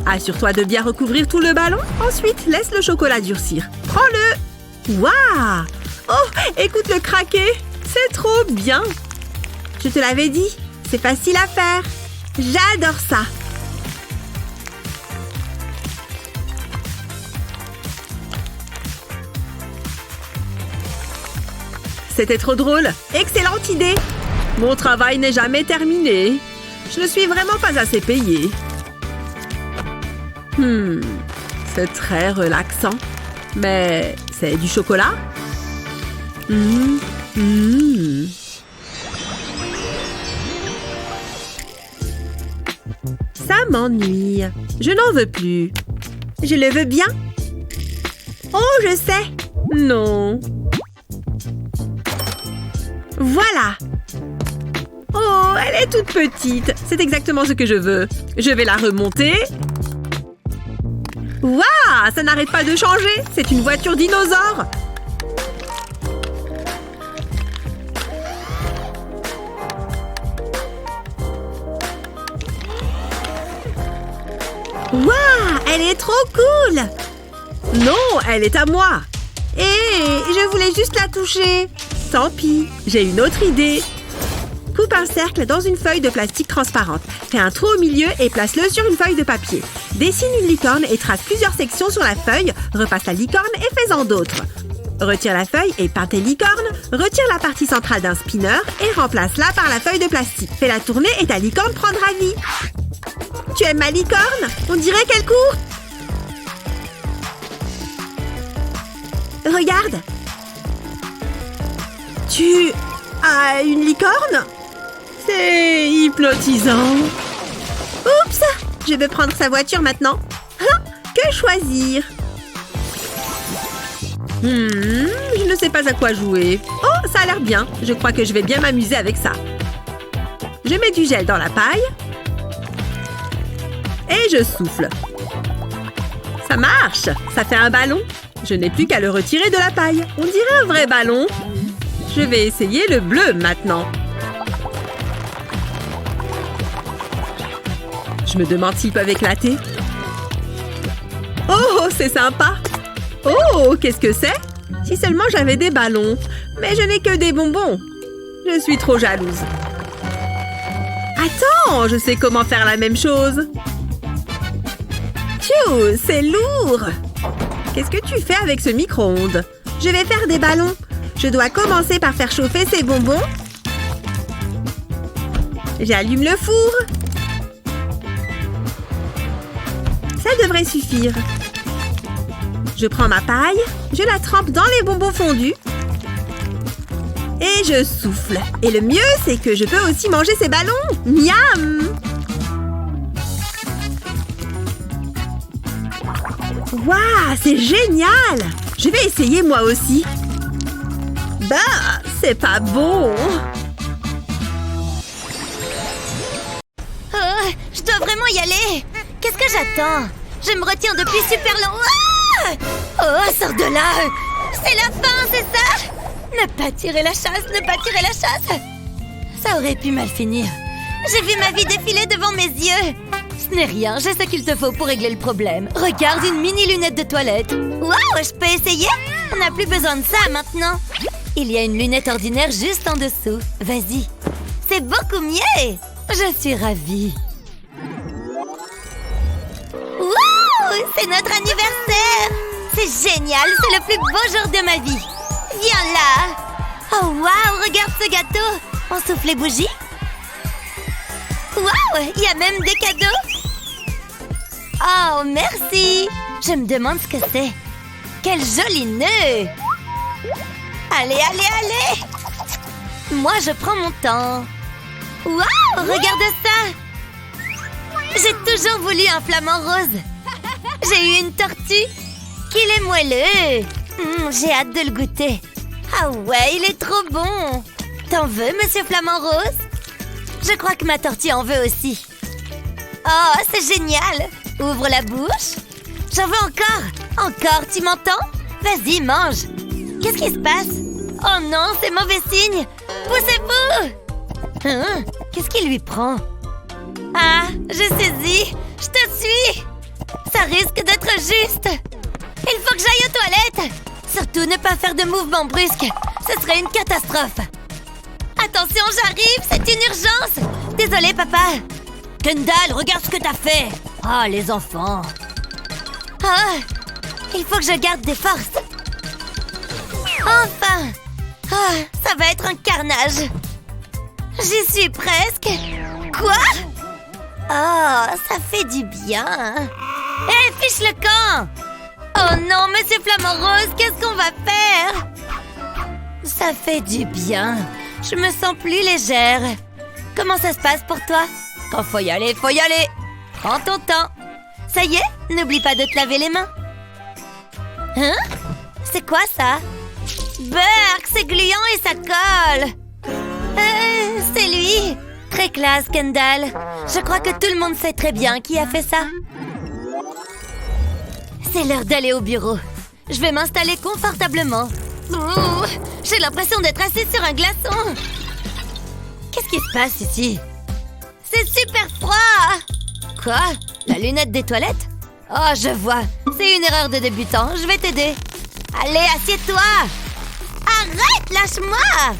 S2: Assure-toi de bien recouvrir tout le ballon. Ensuite, laisse le chocolat durcir. Prends-le. Waouh! Oh, écoute-le craquer. C'est trop bien. Je te l'avais dit. C'est facile à faire. J'adore ça. C'était trop drôle. Excellente idée. Mon travail n'est jamais terminé. Je ne suis vraiment pas assez payée. C'est très relaxant. Mais c'est du chocolat? Ça m'ennuie. Je n'en veux plus. Je le veux bien. Oh, je sais. Non. Voilà. Oh, elle est toute petite. C'est exactement ce que je veux. Je vais la remonter. Waouh, ça n'arrête pas de changer. C'est une voiture dinosaure. Waouh, elle est trop cool! Non, elle est à moi. Et je voulais juste la toucher. Tant pis, j'ai une autre idée. Coupe un cercle dans une feuille de plastique transparente. Fais un trou au milieu et place-le sur une feuille de papier. Dessine une licorne et trace plusieurs sections sur la feuille. Repasse la licorne et fais-en d'autres. Retire la feuille et peins tes licornes. Retire la partie centrale d'un spinner et remplace-la par la feuille de plastique. Fais-la tourner et ta licorne prendra vie. Tu aimes ma licorne? On dirait qu'elle court. Regarde. Tu as une licorne? C'est hypnotisant. Oups! Je vais prendre sa voiture maintenant. Ah, que choisir? Je ne sais pas à quoi jouer. Oh, ça a l'air bien. Je crois que je vais bien m'amuser avec ça. Je mets du gel dans la paille. Et je souffle. Ça marche! Ça fait un ballon. Je n'ai plus qu'à le retirer de la paille. On dirait un vrai ballon. Je vais essayer le bleu maintenant. Je me demande s'ils peuvent éclater. Oh, c'est sympa! Oh, qu'est-ce que c'est? Si seulement j'avais des ballons. Mais je n'ai que des bonbons. Je suis trop jalouse. Attends, je sais comment faire la même chose. Tchou, c'est lourd! Qu'est-ce que tu fais avec ce micro-ondes? Je vais faire des ballons. Je dois commencer par faire chauffer ces bonbons. J'allume le four. Ça devrait suffire. Je prends ma paille, je la trempe dans les bonbons fondus. Et je souffle. Et le mieux, c'est que je peux aussi manger ces ballons. Miam! Waouh, c'est génial! Je vais essayer moi aussi. Bah, c'est pas bon.
S1: Je dois vraiment y aller. Qu'est-ce que j'attends? Je me retiens depuis super longtemps. Oh, sors de là! C'est la fin, c'est ça? Ne pas tirer la chasse, ne pas tirer la chasse! Ça aurait pu mal finir. J'ai vu ma vie défiler devant mes yeux. Ce n'est rien, j'ai ce qu'il te faut pour régler le problème. Regarde, une mini lunette de toilette. Waouh, je peux essayer? On n'a plus besoin de ça maintenant. Il y a une lunette ordinaire juste en dessous. Vas-y. C'est beaucoup mieux. Je suis ravie. Wouh! C'est notre anniversaire! C'est génial! C'est le plus beau jour de ma vie! Viens là! Oh waouh! Regarde ce gâteau! On souffle les bougies? Waouh! Il y a même des cadeaux! Oh, merci! Je me demande ce que c'est. Quel joli nœud! Allez, allez, allez! Moi, je prends mon temps. Waouh! Regarde ça! J'ai toujours voulu un flamant rose. J'ai eu une tortue. Qu'il est moelleux. J'ai hâte de le goûter. Ah ouais, il est trop bon. T'en veux, monsieur Flamant Rose? Je crois que ma tortue en veut aussi. Oh, c'est génial. Ouvre la bouche. J'en veux encore. Encore, tu m'entends? Vas-y, mange. Qu'est-ce qui se passe? Oh non, c'est mauvais signe. Poussez-vous. Hein? Qu'est-ce qui lui prend? Ah, j'ai saisi. Je te suis. Ça risque d'être juste. Il faut que j'aille aux toilettes. Surtout ne pas faire de mouvements brusques. Ce serait une catastrophe. Attention, j'arrive. C'est une urgence. Désolée, papa. Kendall, regarde ce que t'as fait. Ah, les enfants. Ah, il faut que je garde des forces. Enfin. Ah, ça va être un carnage. J'y suis presque. Quoi? Oh, ça fait du bien. Hé, fiche le camp! Oh non, monsieur Flamant Rose, qu'est-ce qu'on va faire? Ça fait du bien. Je me sens plus légère. Comment ça se passe pour toi? Quand faut y aller, faut y aller. Prends ton temps. Ça y est, n'oublie pas de te laver les mains. Hein? C'est quoi ça? Burk, c'est gluant et ça colle. C'est lui. Très classe, Kendall. Je crois que tout le monde sait très bien qui a fait ça. C'est l'heure d'aller au bureau. Je vais m'installer confortablement. Ouh, j'ai l'impression d'être assise sur un glaçon. Qu'est-ce qui se passe ici? C'est super froid. Quoi? La lunette des toilettes? Oh, je vois. C'est une erreur de débutant. Je vais t'aider. Allez, assieds-toi. Arrête, lâche-moi.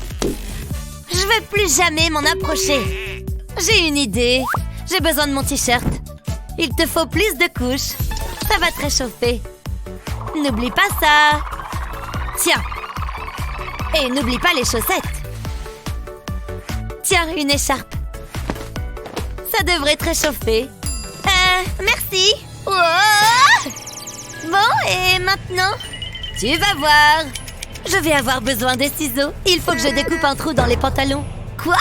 S1: Je vais plus jamais m'en approcher. J'ai une idée. J'ai besoin de mon t-shirt. Il te faut plus de couches. Ça va te réchauffer. N'oublie pas ça. Tiens. Et n'oublie pas les chaussettes. Tiens, une écharpe. Ça devrait te réchauffer. Merci. Oh! Bon, et maintenant? Tu vas voir. Je vais avoir besoin de ciseaux. Il faut que je découpe un trou dans les pantalons. Quoi?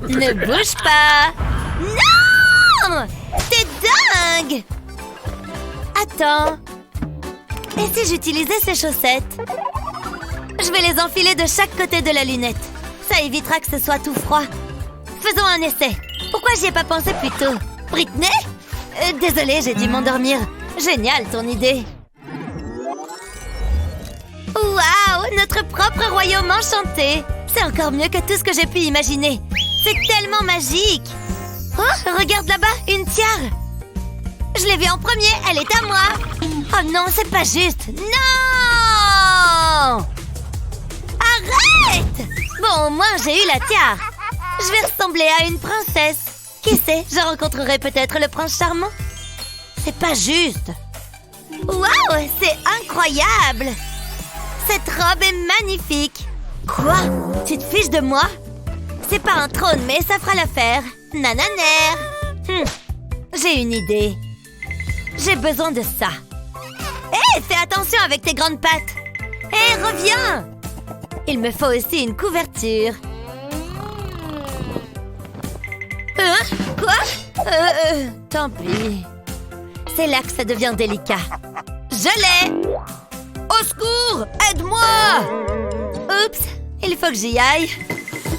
S1: Ne bouge pas. Non! T'es dingue! Attends. Et si j'utilisais ces chaussettes? Je vais les enfiler de chaque côté de la lunette. Ça évitera que ce soit tout froid. Faisons un essai. Pourquoi j'y ai pas pensé plus tôt? Britney? Désolée, j'ai dû m'endormir. Génial, ton idée. Waouh, notre propre royaume enchanté. C'est encore mieux que tout ce que j'ai pu imaginer. C'est tellement magique. Oh, regarde là-bas, une tiare. Je l'ai vue en premier, elle est à moi. Oh non, c'est pas juste. Non! Arrête! Bon, au moins, j'ai eu la tiare. Je vais ressembler à une princesse. Qui sait, je rencontrerai peut-être le prince charmant. C'est pas juste. Waouh, c'est incroyable. Cette robe est magnifique. Quoi? Tu te fiches de moi? C'est pas un trône, mais ça fera l'affaire. Nananer. J'ai une idée. J'ai besoin de ça. Hé, fais attention avec tes grandes pattes. Hé, reviens. Il me faut aussi une couverture. Quoi? Tant pis. C'est là que ça devient délicat. Je l'ai! Au secours! Aide-moi! Oups, il faut que j'y aille.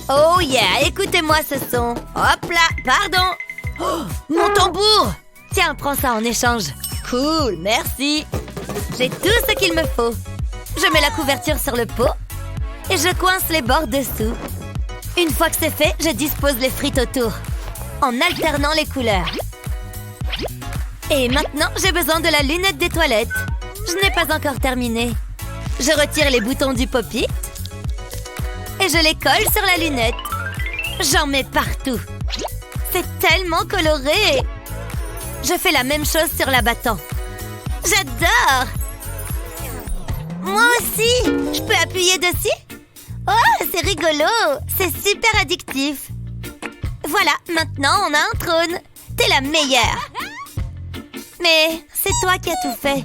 S1: Oh yeah, écoutez-moi ce son. Hop là, pardon. Oh, mon tambour! Tiens, prends ça en échange. Cool, merci. J'ai tout ce qu'il me faut. Je mets la couverture sur le pot et je coince les bords dessous. Une fois que c'est fait, je dispose les frites autour, en alternant les couleurs. Et maintenant, j'ai besoin de la lunette des toilettes. Je n'ai pas encore terminé. Je retire les boutons du pop-it et je les colle sur la lunette. J'en mets partout. C'est tellement coloré. Je fais la même chose sur l'abattant. J'adore! Moi aussi! Je peux appuyer dessus? Oh, c'est rigolo! C'est super addictif. Voilà, maintenant on a un trône. T'es la meilleure. Mais c'est toi qui as tout fait.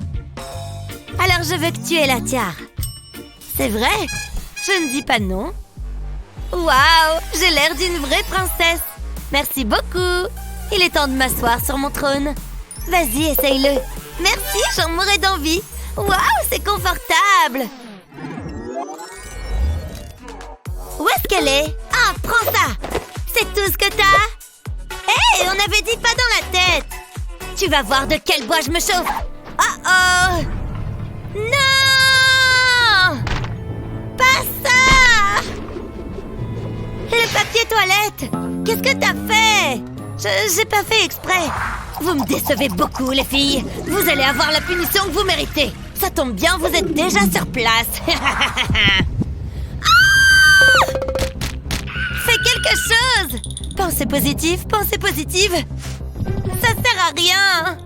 S1: Alors je veux que tu aies la tiare. C'est vrai? Je ne dis pas non. Waouh! J'ai l'air d'une vraie princesse. Merci beaucoup. Il est temps de m'asseoir sur mon trône. Vas-y, essaye-le. Merci, j'en mourrais d'envie. Waouh, c'est confortable. Où est-ce qu'elle est? Ah, prends ça. C'est tout ce que t'as? Hé, on avait dit pas dans la tête. Tu vas voir de quel bois je me chauffe. Oh! Non! Pas ça! Le papier toilette! Qu'est-ce que t'as fait? J'ai pas fait exprès. Vous me décevez beaucoup, les filles. Vous allez avoir la punition que vous méritez. Ça tombe bien, vous êtes déjà sur place. Ah! Fais quelque chose! Pensez positive, pensez positive. Ça sert à rien.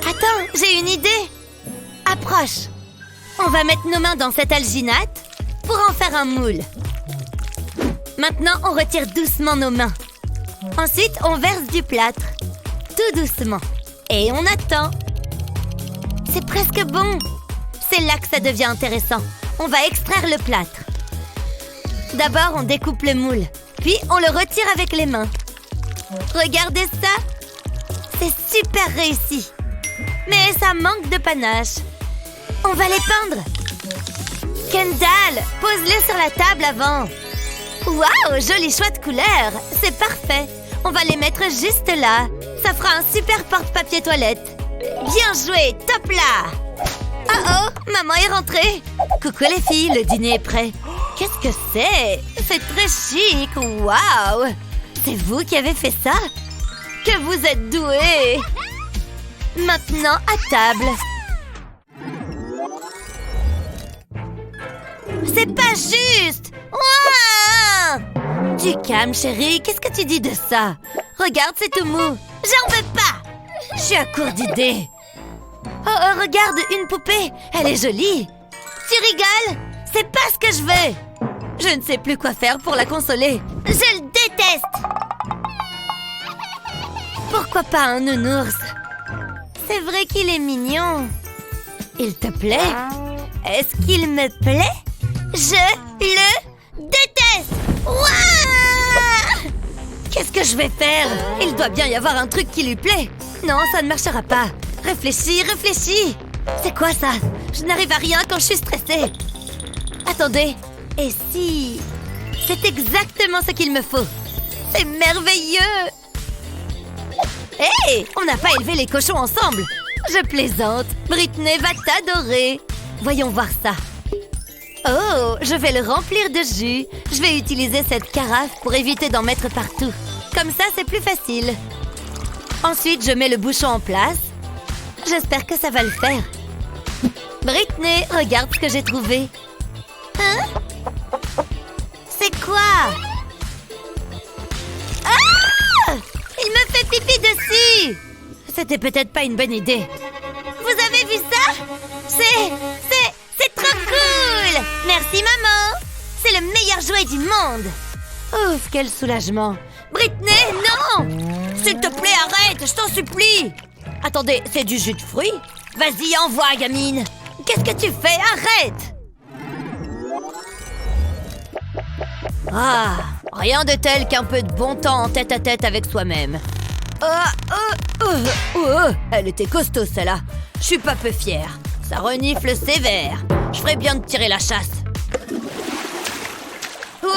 S1: Attends, j'ai une idée. Approche. On va mettre nos mains dans cette alginate pour en faire un moule. Maintenant, on retire doucement nos mains. Ensuite, on verse du plâtre. Tout doucement. Et on attend. C'est presque bon. C'est là que ça devient intéressant. On va extraire le plâtre. D'abord, on découpe le moule. Puis, on le retire avec les mains. Regardez ça. C'est super réussi. Mais ça manque de panache. On va les peindre. Kendall, pose-les sur la table avant. Waouh, joli choix de couleur. C'est parfait. On va les mettre juste là. Ça fera un super porte-papier toilette. Bien joué, top là. Oh, maman est rentrée. Coucou les filles, le dîner est prêt. Qu'est-ce que c'est? C'est très chic, waouh. C'est vous qui avez fait ça? que vous êtes doués! Maintenant, à table. C'est pas juste! Ouah! Du calme, chérie. Qu'est-ce que tu dis de ça? Regarde, c'est tout mou. J'en veux pas! Je suis à court d'idées. Oh, regarde, une poupée. Elle est jolie. Tu rigoles? C'est pas ce que je veux. Je ne sais plus quoi faire pour la consoler. Je le déteste. Pourquoi pas un nounours? C'est vrai qu'il est mignon. Il te plaît? Est-ce qu'il me plaît? Je le déteste! Ouah! Qu'est-ce que je vais faire? Il doit bien y avoir un truc qui lui plaît. Non, ça ne marchera pas. Réfléchis, réfléchis. C'est quoi ça? Je n'arrive à rien quand je suis stressée. Attendez. Et si... C'est exactement ce qu'il me faut. C'est merveilleux! Hé! On n'a pas élevé les cochons ensemble. Je plaisante. Britney va t'adorer. Voyons voir ça. Oh, je vais le remplir de jus. Je vais utiliser cette carafe pour éviter d'en mettre partout. Comme ça, c'est plus facile. Ensuite, je mets le bouchon en place. J'espère que ça va le faire. Britney, regarde ce que j'ai trouvé. Hein? C'est quoi? Ah! Il me fait pipi dessus! C'était peut-être pas une bonne idée. Vous avez vu ça? C'est trop cool! Merci, maman! C'est le meilleur jouet du monde! Ouf, quel soulagement! Britney, non! S'il te plaît, arrête, je t'en supplie! Attendez, c'est du jus de fruits? Vas-y, envoie, gamine! Qu'est-ce que tu fais? Arrête! Ah, rien de tel qu'un peu de bon temps en tête-à-tête avec soi-même. Elle était costaud, celle-là. Je suis pas peu fière. Ça renifle sévère. Je ferais bien de tirer la chasse. Oh!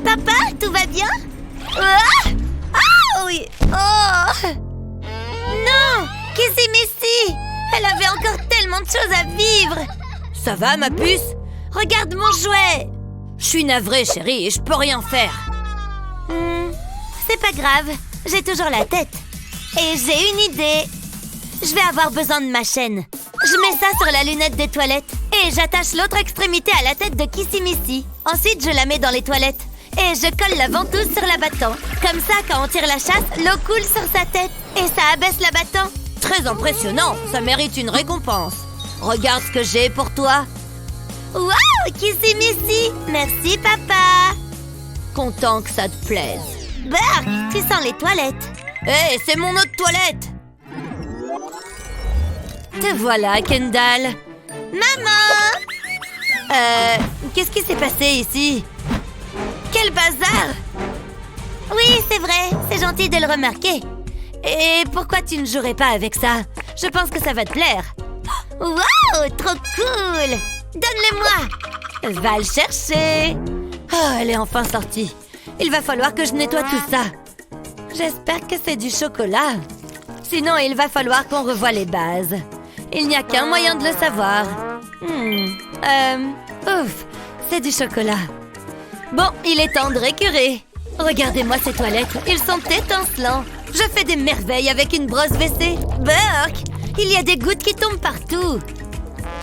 S1: Papa, tout va bien? Ah oui. Oh! Non! Kissy Missy! Elle avait encore tellement de choses à vivre! Ça va, ma puce? Regarde mon jouet! Je suis navrée, chérie, et je peux rien faire. C'est pas grave, j'ai toujours la tête. Et j'ai une idée. Je vais avoir besoin de ma chaîne. Je mets ça sur la lunette des toilettes et j'attache l'autre extrémité à la tête de Kissy Missy. Ensuite, je la mets dans les toilettes et je colle la ventouse sur l'abattant. Comme ça, quand on tire la chasse, l'eau coule sur sa tête et ça abaisse l'abattant. Très impressionnant, ça mérite une récompense. Regarde ce que j'ai pour toi. Waouh, Kissy Missy! Merci, papa! Content que ça te plaise. Burk, tu sens les toilettes. Hé, c'est mon autre toilette! Te voilà, Kendall. Maman! Qu'est-ce qui s'est passé ici? Quel bazar! Oui, c'est vrai, c'est gentil de le remarquer. Et pourquoi tu ne jouerais pas avec ça? Je pense que ça va te plaire. Waouh, trop cool! Donne-le-moi! Va le chercher! Oh, elle est enfin sortie. Il va falloir que je nettoie tout ça. J'espère que c'est du chocolat. Sinon, il va falloir qu'on revoie les bases. Il n'y a qu'un moyen de le savoir. Ouf, c'est du chocolat. Bon, il est temps de récurer. Regardez-moi ces toilettes, ils sont étincelants. Je fais des merveilles avec une brosse WC. Burk, il y a des gouttes qui tombent partout.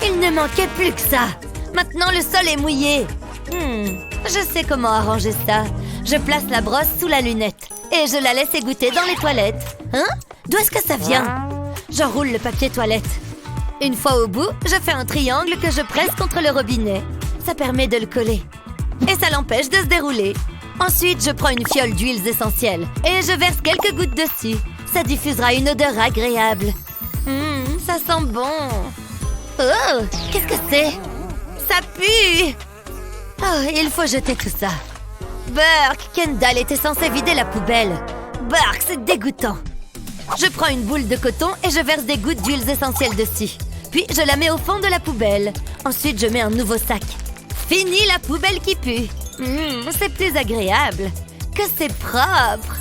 S1: Il ne manquait plus que ça. Maintenant, le sol est mouillé. Je sais comment arranger ça. Je place la brosse sous la lunette et je la laisse égoutter dans les toilettes. Hein? D'où est-ce que ça vient? J'enroule le papier toilette. Une fois au bout, je fais un triangle que je presse contre le robinet. Ça permet de le coller. Et ça l'empêche de se dérouler. Ensuite, je prends une fiole d'huiles essentielles et je verse quelques gouttes dessus. Ça diffusera une odeur agréable. Ça sent bon. Oh, qu'est-ce que c'est? Ça pue! Oh, il faut jeter tout ça. Burk, Kendall était censé vider la poubelle. Burk, c'est dégoûtant. Je prends une boule de coton et je verse des gouttes d'huiles essentielles dessus. Puis, je la mets au fond de la poubelle. Ensuite, je mets un nouveau sac. Fini la poubelle qui pue. C'est plus agréable. Que c'est propre.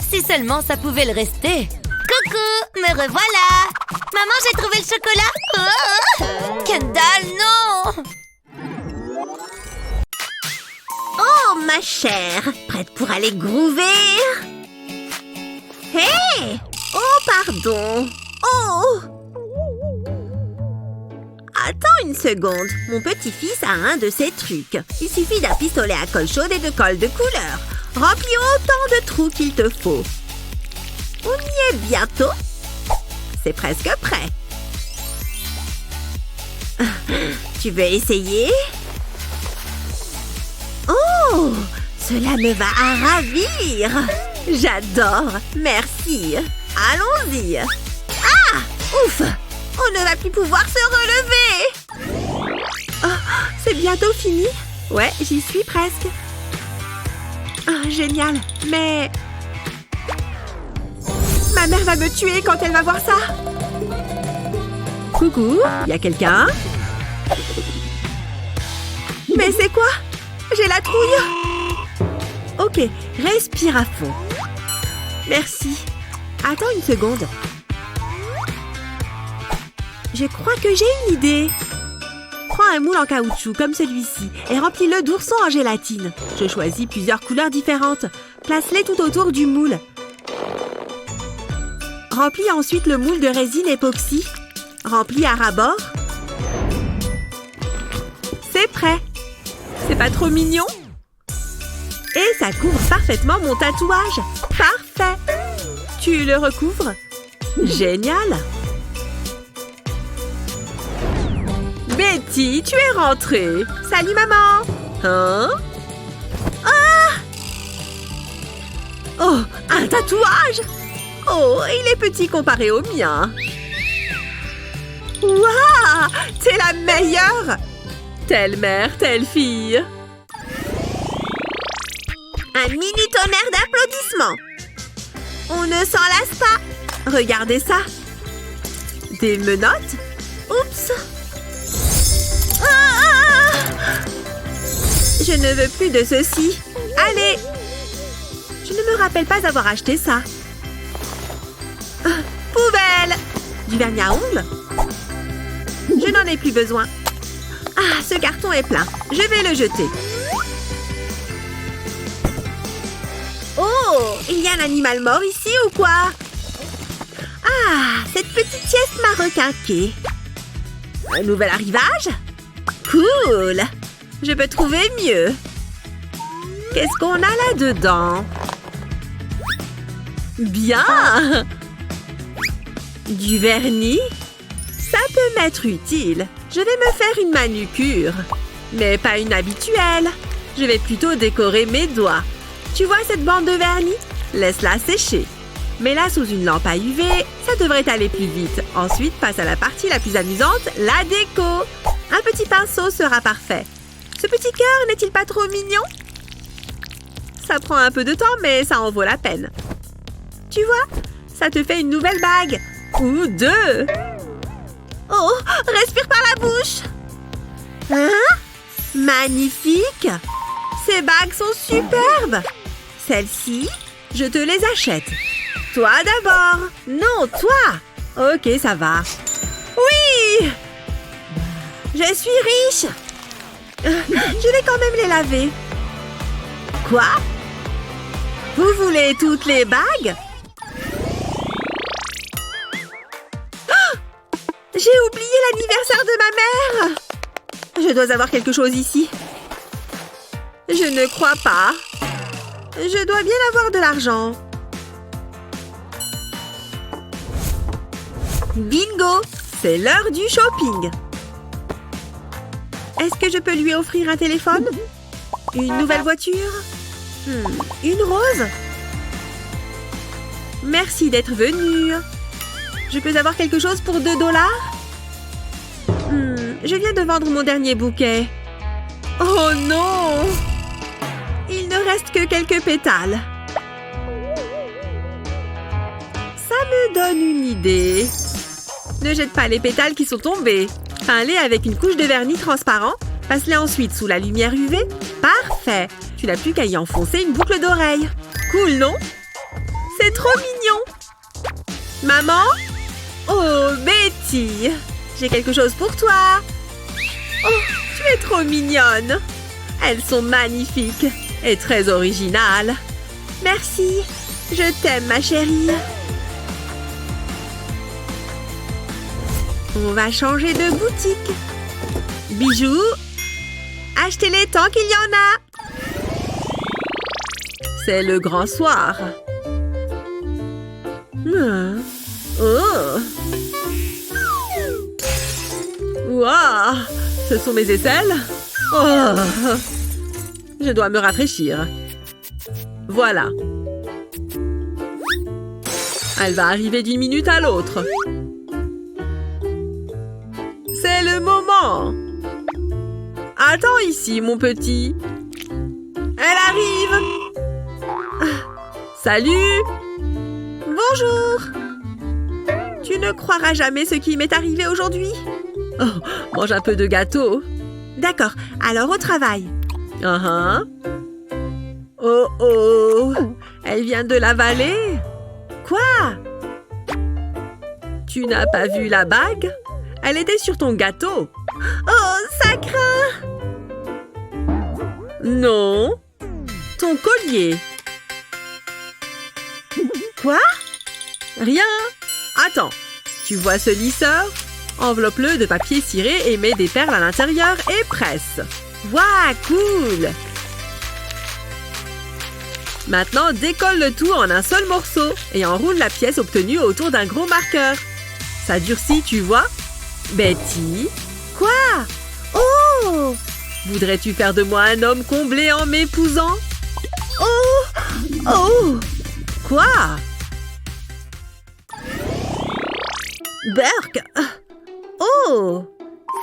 S1: Si seulement ça pouvait le rester. Coucou, me revoilà. Maman, j'ai trouvé le chocolat. Oh, Kendall, non!
S2: Oh, ma chère, prête pour aller groover? Hé! Oh, pardon! Oh! Attends une seconde. Mon petit-fils a un de ces trucs. Il suffit d'un pistolet à colle chaude et de colle de couleur. Remplis autant de trous qu'il te faut. On y est bientôt. C'est presque prêt. Tu veux essayer? Oh! Cela me va à ravir! J'adore! Merci! Allons-y! Ah! Ouf! On ne va plus pouvoir se relever! Oh, c'est bientôt fini? Ouais, j'y suis presque. Oh, génial! Mais... ma mère va me tuer quand elle va voir ça! Coucou, y a quelqu'un? Mais c'est quoi? J'ai la trouille! Ok, respire à fond. Merci. Attends une seconde. Je crois que j'ai une idée. Prends un moule en caoutchouc comme celui-ci et remplis-le d'oursons en gélatine. Je choisis plusieurs couleurs différentes. Place-les tout autour du moule. Remplis ensuite le moule de résine époxy. Remplis à ras-bord. C'est prêt. C'est pas trop mignon? Et ça couvre parfaitement mon tatouage. Parfait. Tu le recouvres? Génial. Betty, tu es rentrée. Salut maman. Hein? Ah! Oh, un tatouage! Oh, il est petit comparé au mien. Waouh! T'es la meilleure! Telle mère, telle fille. Un mini tonnerre d'applaudissements. On ne s'en lasse pas. Regardez ça. Des menottes? Oups. Ah! Je ne veux plus de ceci. Allez. Je ne me rappelle pas avoir acheté ça. Ah, poubelle. Du vernis à ongles? Je n'en ai plus besoin. Ah, ce carton est plein. Je vais le jeter. Oh, il y a un animal mort ici ou quoi? Ah, cette petite sieste m'a requinqué. Un nouvel arrivage? Cool. Je peux trouver mieux. Qu'est-ce qu'on a là-dedans? Bien. Du vernis? Ça peut m'être utile. Je vais me faire une manucure. Mais pas une habituelle. Je vais plutôt décorer mes doigts. Tu vois cette bande de vernis? Laisse-la sécher. Mets-la sous une lampe à UV. Ça devrait aller plus vite. Ensuite, passe à la partie la plus amusante, la déco. Un petit pinceau sera parfait. Ce petit cœur n'est-il pas trop mignon? Ça prend un peu de temps, mais ça en vaut la peine. Tu vois? Ça te fait une nouvelle bague. Ou deux. Oh, respire par la bouche. Hein? Magnifique. Ces bagues sont superbes. Celles-ci, je te les achète. Toi d'abord. Non, toi. Ok, ça va. Oui. Je suis riche. Je vais quand même les laver. Quoi? Vous voulez toutes les bagues? J'ai oublié l'anniversaire de ma mère! Je dois avoir quelque chose ici. Je ne crois pas. Je dois bien avoir de l'argent. Bingo! C'est l'heure du shopping. Est-ce que je peux lui offrir un téléphone? Une nouvelle voiture? Une rose? Merci d'être venu. Je peux avoir quelque chose pour 2 $? Je viens de vendre mon dernier bouquet. Oh non! Il ne reste que quelques pétales. Ça me donne une idée. Ne jette pas les pétales qui sont tombés. Peins-les avec une couche de vernis transparent. Passe-les ensuite sous la lumière UV. Parfait! Tu n'as plus qu'à y enfoncer une boucle d'oreille. Cool, non? C'est trop mignon! Maman? Oh, Betty! J'ai quelque chose pour toi! Oh, tu es trop mignonne! Elles sont magnifiques et très originales. Merci! Je t'aime, ma chérie. On va changer de boutique. Bijoux, achetez-les tant qu'il y en a. C'est le grand soir. Oh. Wow, ce sont mes aisselles. Oh. Je dois me rafraîchir. Voilà. Elle va arriver d'une minute à l'autre. C'est le moment. Attends ici, mon petit. Elle arrive. Salut. Bonjour. Tu ne croiras jamais ce qui m'est arrivé aujourd'hui. Oh, mange un peu de gâteau. D'accord, alors au travail. Oh oh, elle vient de l'avaler. Quoi? Tu n'as pas vu la bague? Elle était sur ton gâteau. Oh, ça craint! Non. Ton collier. Quoi? Rien. Attends, tu vois ce lisseur? Enveloppe-le de papier ciré et mets des perles à l'intérieur et presse. Waouh, cool! Maintenant, décolle le tout en un seul morceau et enroule la pièce obtenue autour d'un gros marqueur. Ça durcit, tu vois? Betty? Quoi? Oh! Voudrais-tu faire de moi un homme comblé en m'épousant? Oh! Oh! Quoi? Burke! Oh!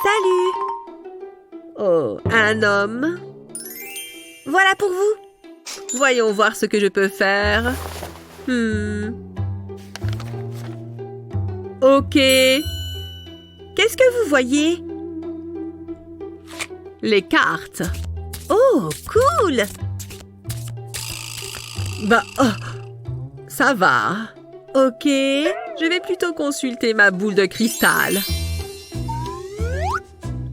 S2: Salut! Oh, un homme. Voilà pour vous. Voyons voir ce que je peux faire. Ok. Qu'est-ce que vous voyez? Les cartes. Oh, cool! Bah, oh, ça va. Ok, je vais plutôt consulter ma boule de cristal.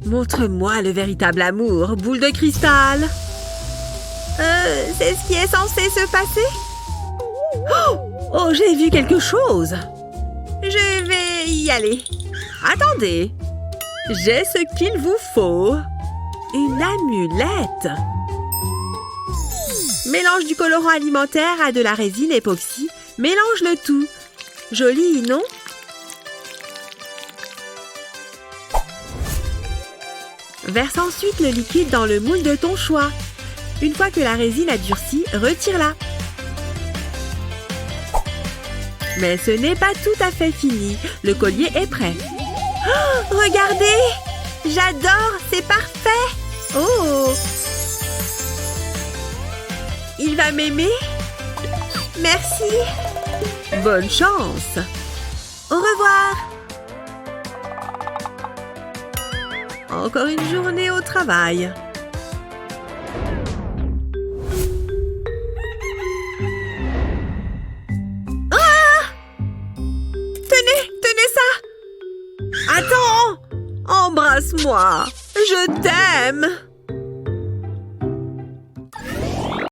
S2: Montre-moi le véritable amour, boule de cristal. C'est ce qui est censé se passer? Oh, j'ai vu quelque chose. Je vais y aller. Attendez. J'ai ce qu'il vous faut. Une amulette. Mélange du colorant alimentaire à de la résine époxy. Mélange le tout. Joli, non? Verse ensuite le liquide dans le moule de ton choix. Une fois que la résine a durci, retire-la. Mais ce n'est pas tout à fait fini. Le collier est prêt. Oh, regardez! J'adore, c'est parfait! Oh! Il va m'aimer? Merci! Bonne chance! Au revoir! Encore une journée au travail. Attends! Embrasse-moi! Je t'aime!